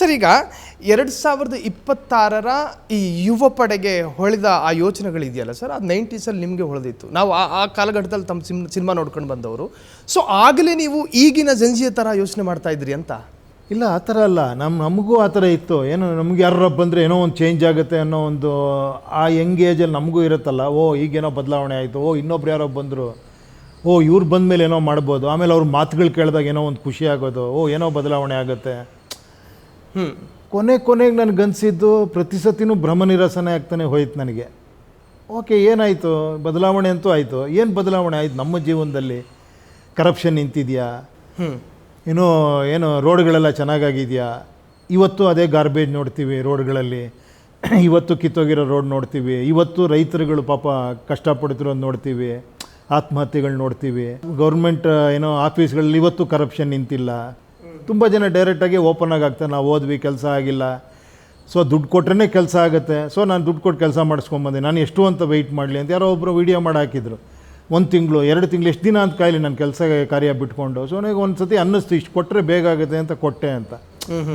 Sir, ಈಗ 2026 ಈ ಯುವ ಪಡೆಗೆ ಹೊಳೆದ ಆ ಯೋಚನೆಗಳಿದೆಯಲ್ಲ ಸರ್, ಅದು 90ಸಲ್ಲಿ ನಿಮಗೆ ಹೊಳೆದಿತ್ತು. ನಾವು ಆ ಕಾಲಘಟ್ಟದಲ್ಲಿ ತಮ್ಮ ಸಿನಿಮಾ ನೋಡ್ಕೊಂಡು ಬಂದವರು. ಸೊ ಆಗಲೇ ನೀವು ಈಗಿನ ಜಂಜಿಯ ಥರ ಯೋಚನೆ ಮಾಡ್ತಾ ಇದ್ರಿ ಅಂತ? ಇಲ್ಲ, ಆ ಥರ ಅಲ್ಲ. ನಮಗೂ ಆ ಥರ ಇತ್ತು. ಏನು ನಮ್ಗೆ ಯಾರು ಬಂದರೆ ಏನೋ ಒಂದು ಚೇಂಜ್ ಆಗುತ್ತೆ ಅನ್ನೋ ಒಂದು ಆ ಯಂಗ್ ಏಜಲ್ಲಿ ನಮಗೂ ಇರುತ್ತಲ್ಲ. ಈಗೇನೋ ಬದಲಾವಣೆ ಆಯಿತು, ಇನ್ನೊಬ್ರು ಯಾರೋ ಬಂದರು, ಇವ್ರು ಬಂದ ಮೇಲೆ ಏನೋ ಮಾಡ್ಬೋದು. ಆಮೇಲೆ ಅವ್ರ ಮಾತುಗಳು ಕೇಳಿದಾಗ ಏನೋ ಒಂದು ಖುಷಿ ಆಗೋದು, ಏನೋ ಬದಲಾವಣೆ ಆಗುತ್ತೆ. ಕೊನೆಗೆ ನನಗನ್ಸಿದ್ದು ಪ್ರತಿ ಸತಿನೂ ಭ್ರಮ ನಿರಸನೆ ಆಗ್ತಾನೆ ಹೋಯ್ತು ನನಗೆ. ಏನಾಯಿತು, ಬದಲಾವಣೆ ಅಂತೂ ಆಯಿತು. ಏನು ಬದಲಾವಣೆ ಆಯಿತು ನಮ್ಮ ಜೀವನದಲ್ಲಿ? ಕರಪ್ಷನ್ ನಿಂತಿದೆಯಾ? ಏನು ರೋಡ್ಗಳೆಲ್ಲ ಚೆನ್ನಾಗಾಗಿದೆಯಾ? ಇವತ್ತು ಅದೇ ಗಾರ್ಬೇಜ್ ನೋಡ್ತೀವಿ ರೋಡ್ಗಳಲ್ಲಿ, ಇವತ್ತು ಕಿತ್ತೋಗಿರೋ ರೋಡ್ ನೋಡ್ತೀವಿ, ಇವತ್ತು ರೈತರುಗಳು ಪಾಪ ಕಷ್ಟಪಡ್ತಿರೋದು ನೋಡ್ತೀವಿ, ಆತ್ಮಹತ್ಯೆಗಳು ನೋಡ್ತೀವಿ. ಗೌರ್ಮೆಂಟ್ ಆಫೀಸ್ಗಳಲ್ಲಿ ಇವತ್ತು ಕರಪ್ಷನ್ ನಿಂತಿಲ್ಲ. ತುಂಬ ಜನ ಡೈರೆಕ್ಟಾಗಿ ಓಪನ್ ಆಗ್ತಾರೆ, ನಾವು ಓದ್ವಿ, ಕೆಲಸ ಆಗಿಲ್ಲ, ಸೊ ದುಡ್ಡು ಕೊಟ್ರೇ ಕೆಲಸ ಆಗುತ್ತೆ, ಸೊ ನಾನು ದುಡ್ಡು ಕೊಟ್ಟು ಕೆಲಸ ಮಾಡಿಸ್ಕೊಂಬಂದೆ, ನಾನು ಎಷ್ಟು ಅಂತ ವೆಯ್ಟ್ ಮಾಡಲಿ ಅಂತ ಯಾರೋ ಒಬ್ಬರು ವೀಡಿಯೋ ಮಾಡಿ ಹಾಕಿದ್ರು. 1 ತಿಂಗಳು 2 ತಿಂಗಳು ಎಷ್ಟು ದಿನ ಅಂತ ಕಾಯಲಿ ನನ್ನ ಕೆಲಸ ಕಾರ್ಯ ಬಿಟ್ಕೊಂಡು. ಸೊ ನನಗೆ ಒಂದು ಸತಿ ಅನ್ನಿಸ್ತು, ಇಷ್ಟು ಕೊಟ್ಟರೆ ಬೇಗ ಆಗುತ್ತೆ ಅಂತ ಕೊಟ್ಟೆ ಅಂತ.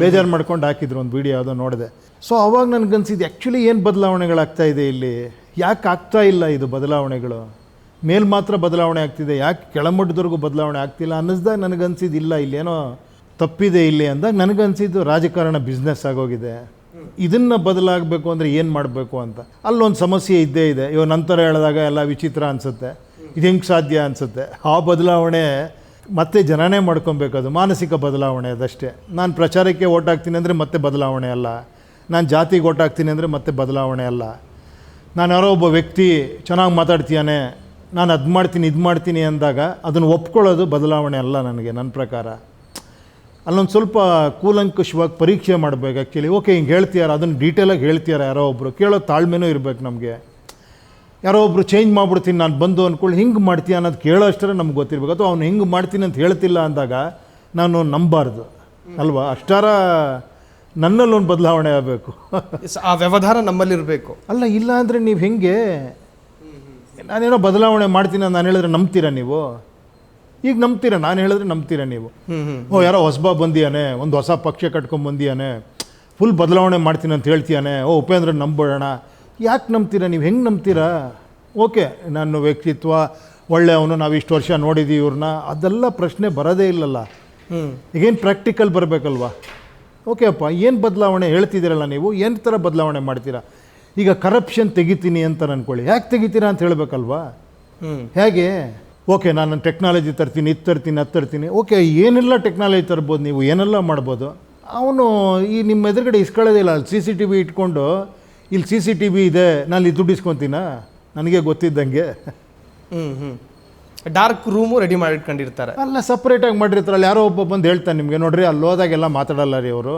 ಬೇಜಾರು ಮಾಡ್ಕೊಂಡು ಹಾಕಿದ್ರು ಒಂದು ವೀಡಿಯೋ, ಯಾವುದೋ ನೋಡಿದೆ. ಸೊ ಅವಾಗ ನನಗನ್ಸಿದ್ದು ಆ್ಯಕ್ಚುಲಿ ಏನು ಬದಲಾವಣೆಗಳಾಗ್ತಾ ಇದೆ ಇಲ್ಲಿ, ಯಾಕೆ ಆಗ್ತಾ ಇಲ್ಲ ಇದು ಬದಲಾವಣೆಗಳು? ಮೇಲ್ ಮಾತ್ರ ಬದಲಾವಣೆ ಆಗ್ತಿದೆ, ಯಾಕೆ ಕೆಳಮಟ್ಟದವರೆಗೂ ಬದಲಾವಣೆ ಆಗ್ತಿಲ್ಲ ಅನ್ನಿಸ್ದಾಗ ನನಗನ್ಸಿದ್ದು ಇಲ್ಲ, ಇಲ್ಲೇನೋ ತಪ್ಪಿದೆ ಇಲ್ಲಿ ಅಂದಾಗ ನನಗನ್ಸಿದ್ದು ರಾಜಕಾರಣ ಬಿಸ್ನೆಸ್ ಆಗೋಗಿದೆ. ಇದನ್ನು ಬದಲಾಗಬೇಕು ಅಂದರೆ ಏನು ಮಾಡಬೇಕು ಅಂತ ಅಲ್ಲೊಂದು ಸಮಸ್ಯೆ ಇದ್ದೇ ಇದೆ. ನಂತರ ಹೇಳಿದಾಗ ಎಲ್ಲ ವಿಚಿತ್ರ ಅನಿಸುತ್ತೆ, ಇದು ಹೆಂಗೆ ಸಾಧ್ಯ ಅನಿಸುತ್ತೆ. ಆ ಬದಲಾವಣೆ ಮತ್ತೆ ಜನನೇ ಮಾಡ್ಕೊಬೇಕು, ಅದು ಮಾನಸಿಕ ಬದಲಾವಣೆ ಅದಷ್ಟೇ. ನಾನು ಪ್ರಚಾರಕ್ಕೆ ಓಟ್ ಹಾಕ್ತೀನಿ ಅಂದರೆ ಮತ್ತೆ ಬದಲಾವಣೆ ಅಲ್ಲ, ನಾನು ಜಾತಿಗೆ ಓಟ್ ಹಾಕ್ತೀನಿ ಅಂದರೆ ಮತ್ತೆ ಬದಲಾವಣೆ ಅಲ್ಲ. ನಾನು ಯಾರೋ ಒಬ್ಬ ವ್ಯಕ್ತಿ ಚೆನ್ನಾಗಿ ಮಾತಾಡ್ತೀಯಾನೆ, ನಾನು ಅದು ಮಾಡ್ತೀನಿ ಇದು ಮಾಡ್ತೀನಿ ಅಂದಾಗ ಅದನ್ನು ಒಪ್ಕೊಳ್ಳೋದು ಬದಲಾವಣೆ ಅಲ್ಲ ನನಗೆ, ನನ್ನ ಪ್ರಕಾರ. ಅಲ್ಲೊಂದು ಸ್ವಲ್ಪ ಕೂಲಂಕುಷವಾಗಿ ಪರೀಕ್ಷೆ ಮಾಡಬೇಕು ಆ್ಯಕ್ಚುಲಿ. ಹಿಂಗೆ ಹೇಳ್ತೀಯಾರ, ಅದನ್ನು ಡೀಟೇಲಾಗಿ ಹೇಳ್ತೀಯಾರ ಯಾರೋ ಒಬ್ಬರು, ಕೇಳೋ ತಾಳ್ಮೆನೂ ಇರಬೇಕು ನಮಗೆ. ಯಾರೋ ಒಬ್ಬರು ಚೇಂಜ್ ಮಾಡ್ಬಿಡ್ತೀನಿ ನಾನು ಬಂದು ಅಂದ್ಕೊಳ್ಳಿ, ಹಿಂಗೆ ಮಾಡ್ತೀಯ ಅನ್ನೋದು ಕೇಳೋ ಅಷ್ಟೇ ನಮ್ಗೆ ಗೊತ್ತಿರ್ಬೇಕು. ಅಥವಾ ಅವ್ನು ಹಿಂಗೆ ಮಾಡ್ತೀನಿ ಅಂತ ಹೇಳ್ತಿಲ್ಲ ಅಂದಾಗ ನಾನು ನಂಬಾರ್ದು ಅಲ್ವಾ? ಅಷ್ಟಾರ ನನ್ನಲ್ಲೊಂದು ಬದಲಾವಣೆ ಆಗಬೇಕು, ಆ ವ್ಯವಧಾನ ನಮ್ಮಲ್ಲಿರಬೇಕು. ಅಲ್ಲ, ಇಲ್ಲ ಅಂದರೆ ನೀವು ಹೆಂಗೆ ನಾನೇನೋ ಬದಲಾವಣೆ ಮಾಡ್ತೀನಿ ನಾನು ಹೇಳಿದ್ರೆ ನಂಬ್ತೀರಾ ನೀವು? ಈಗ ನಂಬ್ತೀರಾ? ನಾನು ಹೇಳಿದ್ರೆ ನಂಬ್ತೀರಾ ನೀವು? ಯಾರೋ ಹೊಸಬ ಬಂದಿಯಾನೆ, ಒಂದು ಹೊಸ ಪಕ್ಷ ಕಟ್ಕೊಂಡ್ಬಂದಿಯಾನೆ, ಫುಲ್ ಬದಲಾವಣೆ ಮಾಡ್ತೀನಿ ಅಂತ ಹೇಳ್ತೀಯಾನೆ, ಉಪೇಂದ್ರ ನಂಬೋಣ. ಯಾಕೆ ನಂಬ್ತೀರಾ ನೀವು? ಹೆಂಗೆ ನಂಬ್ತೀರಾ? ನನ್ನ ವ್ಯಕ್ತಿತ್ವ ಒಳ್ಳೆಯವನು, ನಾವು ಇಷ್ಟು ವರ್ಷ ನೋಡಿದ್ದೀವಿ ಇವ್ರನ್ನ, ಅದೆಲ್ಲ ಪ್ರಶ್ನೆ ಬರೋದೇ ಇಲ್ಲಲ್ಲ. ಈಗೇನು ಪ್ರಾಕ್ಟಿಕಲ್ ಬರಬೇಕಲ್ವಾ? ಅಪ್ಪ, ಏನು ಬದಲಾವಣೆ ಹೇಳ್ತಿದ್ದೀರಲ್ಲ ನೀವು, ಏನು ಥರ ಬದಲಾವಣೆ ಮಾಡ್ತೀರಾ? ಈಗ ಕರಪ್ಷನ್ ತೆಗಿತೀನಿ ಅಂತ ಅಂದ್ಕೊಳ್ಳಿ, ಯಾಕೆ ತೆಗಿತೀರಾ ಅಂತ ಹೇಳಬೇಕಲ್ವಾ? ಹೇಗೆ? ನಾನು ಟೆಕ್ನಾಲಜಿ ತರ್ತೀನಿ, ಇದು ತರ್ತೀನಿ, ಅದು ತರ್ತೀನಿ. ಏನೆಲ್ಲ ಟೆಕ್ನಾಲಜಿ ತರ್ಬೋದು ನೀವು, ಏನೆಲ್ಲ ಮಾಡ್ಬೋದು. ಅವನು ಈ ನಿಮ್ಮ ಎದುರುಗಡೆ ಇಸ್ಕೊಳ್ಳೋದೇ ಇಲ್ಲ. ಅಲ್ಲಿ CCTV ಇಟ್ಕೊಂಡು, ಇಲ್ಲಿ CCTV ಇದೆ, ನಾನು ಇಲ್ಲಿ ದುಡ್ಡು ಇಸ್ಕೊತೀನ? ನನಗೆ ಗೊತ್ತಿದ್ದಂಗೆ ಡಾರ್ಕ್ ರೂಮು ರೆಡಿ ಮಾಡಿಟ್ಕೊಂಡಿರ್ತಾರೆ. ಅಲ್ಲ, ಸಪ್ರೇಟಾಗಿ ಮಾಡಿರ್ತಾರೆ. ಅಲ್ಲಿ ಯಾರೋ ಒಬ್ಬ ಬಂದು ಹೇಳ್ತಾನೆ ನಿಮಗೆ, ನೋಡ್ರಿ ಅಲ್ಲಿ ಹೋದಾಗೆಲ್ಲ ಮಾತಾಡಲ್ಲ ರೀ ಅವರು,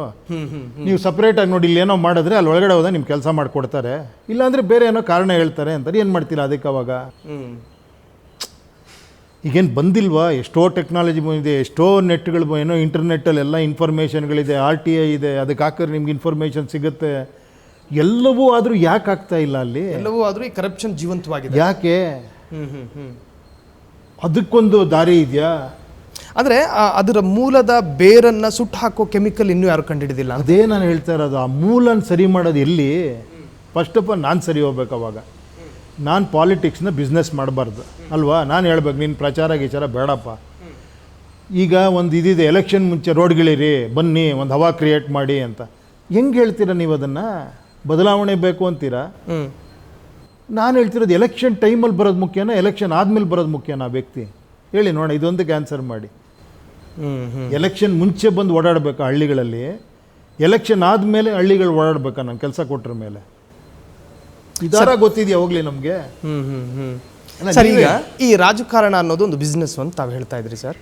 ನೀವು ಸಪ್ರೇಟಾಗಿ ನೋಡಿ ಇಲ್ಲಿ ಏನೋ ಮಾಡಿದ್ರೆ ಅಲ್ಲಿ ಒಳಗಡೆ ಹೋದಾಗ ನಿಮ್ಮ ಕೆಲಸ ಮಾಡಿಕೊಡ್ತಾರೆ, ಇಲ್ಲಾಂದರೆ ಬೇರೆ ಏನೋ ಕಾರಣ ಹೇಳ್ತಾರೆ ಅಂತಾರೆ. ಏನು ಮಾಡ್ತೀರಾ ಅದಕ್ಕೆ ಅವಾಗ? ಈಗೇನು ಬಂದಿಲ್ವಾ? ಎಷ್ಟೋ ಟೆಕ್ನಾಲಜಿ ಬಂದಿದೆ, ಎಷ್ಟೋ ನೆಟ್ಗಳು, ಏನೋ ಇಂಟರ್ನೆಟ್ಟಲ್ಲೆಲ್ಲ ಇನ್ಫಾರ್ಮೇಷನ್ಗಳಿದೆ, RTI ಇದೆ, ಅದಕ್ಕೆ ಹಾಕಿದ್ರೆ ನಿಮ್ಗೆ ಇನ್ಫಾರ್ಮೇಷನ್ ಸಿಗುತ್ತೆ. ಎಲ್ಲವೂ ಆದರೂ ಯಾಕೆ ಆಗ್ತಾ ಇಲ್ಲ ಅಲ್ಲಿ? ಎಲ್ಲವೂ ಆದರೂ ಈ ಕರಪ್ಷನ್ ಜೀವಂತವಾಗಿದೆ. ಯಾಕೆ? ಅದಕ್ಕೊಂದು ದಾರಿ ಇದೆಯಾ? ಅಂದರೆ ಅದರ ಮೂಲದ ಬೇರನ್ನು ಸುಟ್ಟು ಹಾಕೋ ಕೆಮಿಕಲ್ ಇನ್ನೂ ಯಾರು ಕಂಡುಹಿಡಿದಿಲ್ಲ. ಅದೇ ನಾನು ಹೇಳ್ತಾ ಇರೋದು, ಆ ಮೂಲನ ಸರಿ ಮಾಡೋದು ಎಲ್ಲಿ? ಫಸ್ಟ್ ಆಫ್ ಆಲ್ ನಾನು ಸರಿ ಹೋಗ್ಬೇಕು. ಅವಾಗ ನಾನು ಪಾಲಿಟಿಕ್ಸ್ನ ಬಿಸ್ನೆಸ್ ಮಾಡಬಾರ್ದು ಅಲ್ವಾ? ನಾನು ಹೇಳ್ಬೇಕು, ನೀನು ಪ್ರಚಾರ ಗೀಚಾರ ಬೇಡಪ್ಪ. ಈಗ ಒಂದು ಇದಿದೆ, ಎಲೆಕ್ಷನ್ ಮುಂಚೆ ರೋಡ್ಗಳಿರಿ, ಬನ್ನಿ ಒಂದು ಹವಾ ಕ್ರಿಯೇಟ್ ಮಾಡಿ ಅಂತ. ಹೆಂಗೆ ಹೇಳ್ತೀರಾ ನೀವು ಅದನ್ನು? ಬದಲಾವಣೆ ಬೇಕು ಅಂತೀರಾ? ನಾನು ಹೇಳ್ತಿರೋದು, ಎಲೆಕ್ಷನ್ ಟೈಮಲ್ಲಿ ಬರೋದು ಮುಖ್ಯನಾ, ಎಲೆಕ್ಷನ್ ಆದಮೇಲೆ ಬರೋದು ಮುಖ್ಯನಾ? ವ್ಯಕ್ತಿ ಹೇಳಿ ನೋಡೋಣ, ಇದೊಂದಕ್ಕೆ ಆನ್ಸರ್ ಮಾಡಿ. ಎಲೆಕ್ಷನ್ ಮುಂಚೆ ಬಂದು ಓಡಾಡಬೇಕಾ ಹಳ್ಳಿಗಳಲ್ಲಿ? ಎಲೆಕ್ಷನ್ ಆದಮೇಲೆ ಹಳ್ಳಿಗಳು ಓಡಾಡಬೇಕಾ ನಾನು ಕೆಲಸ ಕೊಟ್ಟರ ಮೇಲೆ? ಇದಾರ ಗೊತ್ತಿದೆಯಾ ಹೋಗ್ಲಿ ನಮಗೆ? ಸರ್, ಈಗ ಈ ರಾಜಕಾರಣ ಅನ್ನೋದು ಒಂದು ಬಿಸ್ನೆಸ್ ಅಂತ ತಾವು ಹೇಳ್ತಾ ಇದ್ರಿ ಸರ್.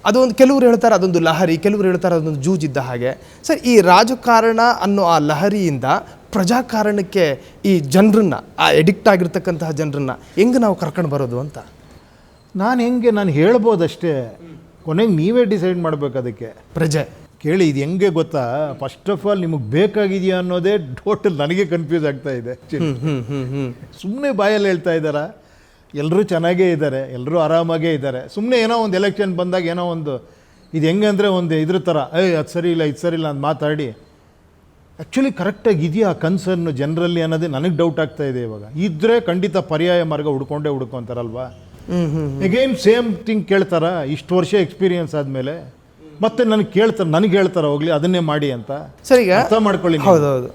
ಅದೊಂದು, ಕೆಲವರು ಹೇಳ್ತಾರೆ ಅದೊಂದು ಲಹರಿ, ಕೆಲವರು ಹೇಳ್ತಾರೆ ಅದೊಂದು ಜೂಜಿದ್ದ ಹಾಗೆ. ಸರ್, ಈ ರಾಜಕಾರಣ ಅನ್ನೋ ಆ ಲಹರಿಯಿಂದ ಪ್ರಜಾಕಾರಣಕ್ಕೆ ಈ ಜನರನ್ನ, ಆ ಎಡಿಕ್ಟ್ ಆಗಿರ್ತಕ್ಕಂತಹ ಜನರನ್ನ ಹೆಂಗೆ ನಾವು ಕರ್ಕೊಂಡು ಬರೋದು ಅಂತ? ನಾನು ಹೇಳ್ಬೋದಷ್ಟೇ, ಕೊನೆಗೆ ನೀವೇ ಡಿಸೈಡ್ ಮಾಡಬೇಕು ಅದಕ್ಕೆ. ಪ್ರಜೆ ಕೇಳಿ, ಇದು ಹೆಂಗೆ ಗೊತ್ತಾ? ಫಸ್ಟ್ ಆಫ್ ಆಲ್ ನಿಮಗೆ ಬೇಕಾಗಿದೆಯಾ ಅನ್ನೋದೇ ಟೋಟಲ್ ನನಗೆ ಕನ್ಫ್ಯೂಸ್ ಆಗ್ತಾ ಇದೆ. ಸುಮ್ಮನೆ ಬಾಯಲ್ಲಿ ಹೇಳ್ತಾ ಇದ್ದಾರಾ? ಎಲ್ಲರೂ ಚೆನ್ನಾಗೇ ಇದ್ದಾರೆ, ಎಲ್ಲರೂ ಆರಾಮಾಗೇ ಇದ್ದಾರೆ. ಸುಮ್ಮನೆ ಏನೋ ಒಂದು ಎಲೆಕ್ಷನ್ ಬಂದಾಗ ಏನೋ ಒಂದು ಇದು ಹೆಂಗೆ ಅಂದರೆ ಒಂದು ಇದ್ರ ಥರ, ಅದು ಸರಿ ಇಲ್ಲ, ಇದು ಸರಿ ಇಲ್ಲ ಅಂತ ಮಾತಾಡಿ ಆ್ಯಕ್ಚುಲಿ ಕರೆಕ್ಟಾಗಿ ಇದೆಯಾ ಕನ್ಸರ್ನ್ ಜನರಲ್ಲಿ ಅನ್ನೋದೇ ನನಗೆ ಡೌಟ್ ಆಗ್ತಾ ಇದೆ ಇವಾಗ. ಇದ್ದರೆ ಖಂಡಿತ ಪರ್ಯಾಯ ಮಾರ್ಗ ಹುಡ್ಕೊಂತಾರಲ್ವಾ. ಅಗೈನ್ ಸೇಮ್ ಥಿಂಗ್ ಕೇಳ್ತಾರ, ಇಷ್ಟು ವರ್ಷ ಎಕ್ಸ್ಪೀರಿಯನ್ಸ್ ಆದಮೇಲೆ ಮತ್ತೆ ನನಗೆ ಹೇಳ್ತಾರೆ ಹೋಗ್ಲಿ ಅದನ್ನೇ ಮಾಡಿ ಅಂತ. ಸರ್ ಈಗ ಅರ್ಥ ಮಾಡ್ಕೊಳ್ಳಿ ನೀವು. ಹೌದೌದು